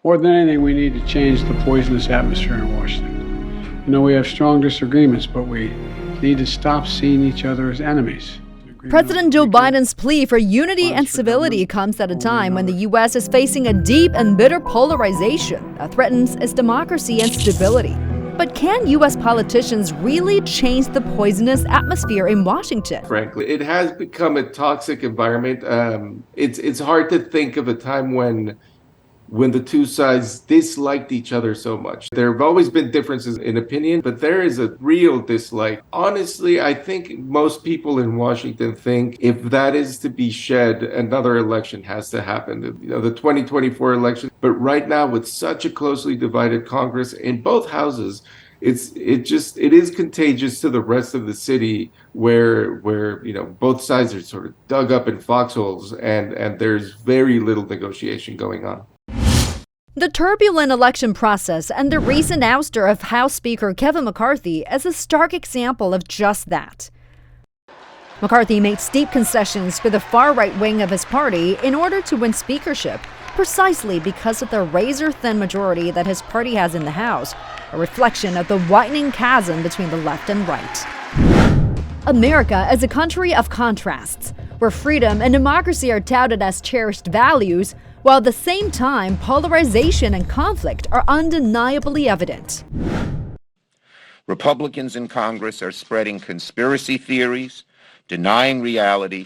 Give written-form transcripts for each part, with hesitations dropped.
More than anything, we need to change the poisonous atmosphere in Washington. You know, we have strong disagreements, but we need to stop seeing each other as enemies. President Joe Biden's plea for unity and civility comes at a time when the U.S. is facing a deep and bitter polarization that threatens its democracy and stability. But can U.S. politicians really change the poisonous atmosphere in Washington? Frankly, it has become a toxic environment. It's hard to think of a time when the two sides disliked each other so much. There have always been differences in opinion, but there is a real dislike. Honestly, I think most people in Washington think if that is to be shed, another election has to happen. You know, the 2024 election. But right now, with such a closely divided Congress in both houses, it is contagious to the rest of the city where both sides are sort of dug up in foxholes and there's very little negotiation going on. The turbulent election process and the recent ouster of House Speaker Kevin McCarthy is a stark example of just that. McCarthy made steep concessions with the far-right wing of his party in order to win speakership, precisely because of the razor-thin majority that his party has in the House, a reflection of the widening chasm between the left and right. America is a country of contrasts, where freedom and democracy are touted as cherished values, while at the same time, polarization and conflict are undeniably evident. Republicans in Congress are spreading conspiracy theories, denying reality,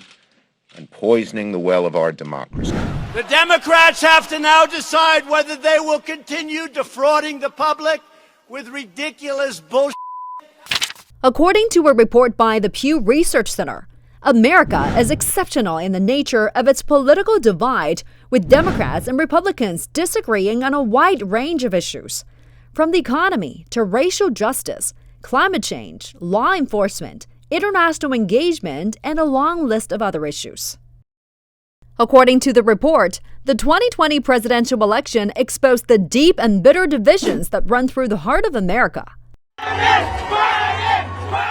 and poisoning the well of our democracy. The Democrats have to now decide whether they will continue defrauding the public with ridiculous bullshit. According to a report by the Pew Research Center, America is exceptional in the nature of its political divide, with Democrats and Republicans disagreeing on a wide range of issues, from the economy to racial justice, climate change, law enforcement, international engagement, and a long list of other issues. According to the report, the 2020 presidential election exposed the deep and bitter divisions that run through the heart of America.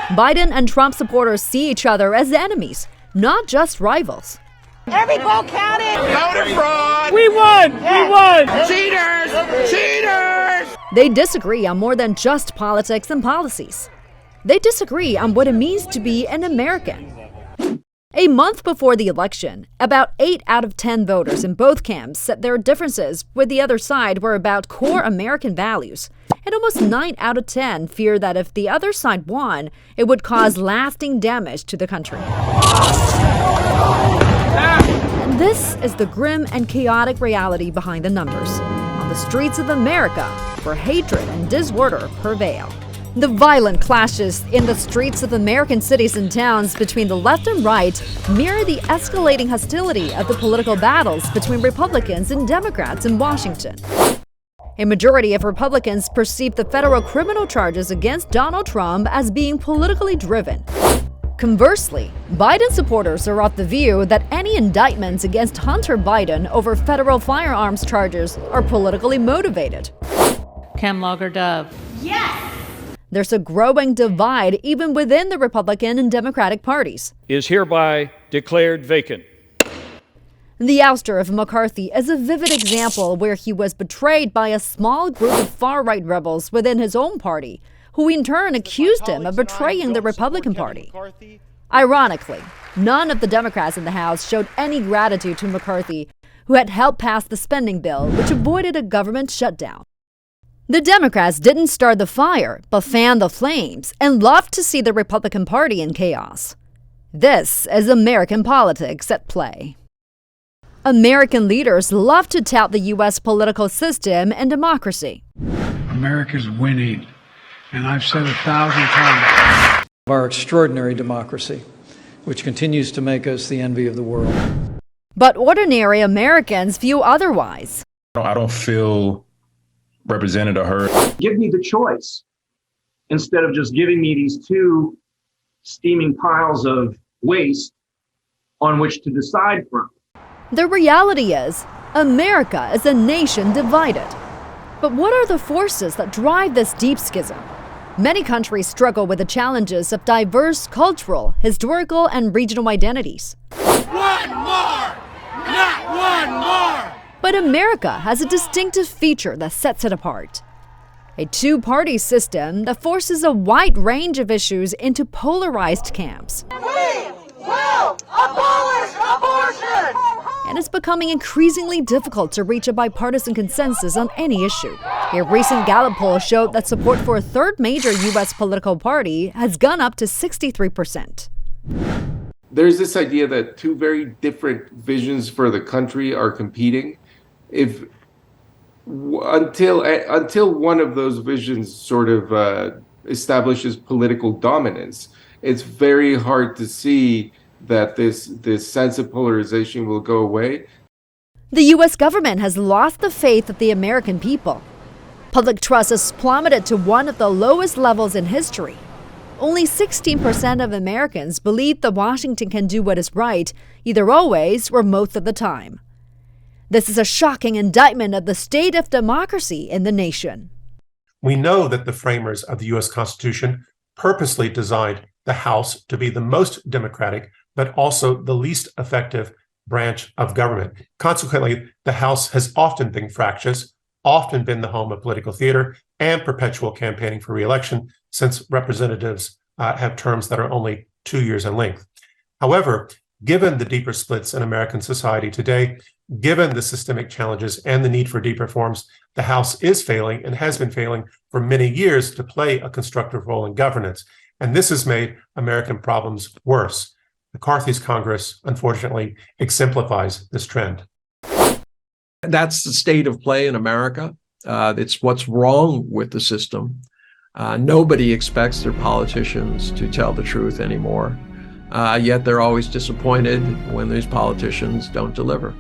Biden and Trump supporters see each other as enemies, not just rivals. Every vote counted! Voter fraud! We won! We won! Cheaters! Cheaters! They disagree on more than just politics and policies. They disagree on what it means to be an American. A month before the election, about 8 out of 10 voters in both camps said their differences with the other side were about core American values, and almost 9 out of 10 feared that if the other side won, it would cause lasting damage to the country. And this is the grim and chaotic reality behind the numbers. On the streets of America, where hatred and disorder prevail. The violent clashes in the streets of American cities and towns between the left and right mirror the escalating hostility of the political battles between Republicans and Democrats in Washington. A majority of Republicans perceive the federal criminal charges against Donald Trump as being politically driven. Conversely, Biden supporters are of the view that any indictments against Hunter Biden over federal firearms charges are politically motivated. Chem Logger Dove. Yes! There's a growing divide even within the Republican and Democratic parties. Is hereby declared vacant. The ouster of McCarthy is a vivid example where he was betrayed by a small group of far-right rebels within his own party, who in turn accused him of betraying the Republican Party. Ironically, none of the Democrats in the House showed any gratitude to McCarthy, who had helped pass the spending bill, which avoided a government shutdown. The Democrats didn't start the fire, but fanned the flames, and loved to see the Republican Party in chaos. This is American politics at play. American leaders love to tout the U.S. political system and democracy. America's winning, and I've said 1,000 times. Our extraordinary democracy, which continues to make us the envy of the world. But ordinary Americans view otherwise. I don't feel represented or heard. Give me the choice instead of just giving me these two steaming piles of waste on which to decide from. The reality is, America is a nation divided. But what are the forces that drive this deep schism? Many countries struggle with the challenges of diverse cultural, historical, and regional identities. One more! Not one more! But America has a distinctive feature that sets it apart. A two-party system that forces a wide range of issues into polarized camps. We will abolish abortion! And it's becoming increasingly difficult to reach a bipartisan consensus on any issue. A recent Gallup poll showed that support for a third major U.S. political party has gone up to 63%. There's this idea that two very different visions for the country are competing. Until one of those visions sort of establishes political dominance, it's very hard to see that this sense of polarization will go away. The U.S. government has lost the faith of the American people. Public trust has plummeted to one of the lowest levels in history. Only 16% of Americans believe that Washington can do what is right, either always or most of the time. This is a shocking indictment of the state of democracy in the nation. We know that the framers of the U.S. Constitution purposely designed the House to be the most democratic, but also the least effective branch of government. Consequently, the House has often been fractious, often been the home of political theater and perpetual campaigning for re-election, since representatives have terms that are only 2 years in length. However, given the deeper splits in American society today, given the systemic challenges and the need for deep reforms, the House is failing and has been failing for many years to play a constructive role in governance. And this has made American problems worse. McCarthy's Congress, unfortunately, exemplifies this trend. That's the state of play in America. It's what's wrong with the system. Nobody expects their politicians to tell the truth anymore. Yet they're always disappointed when these politicians don't deliver.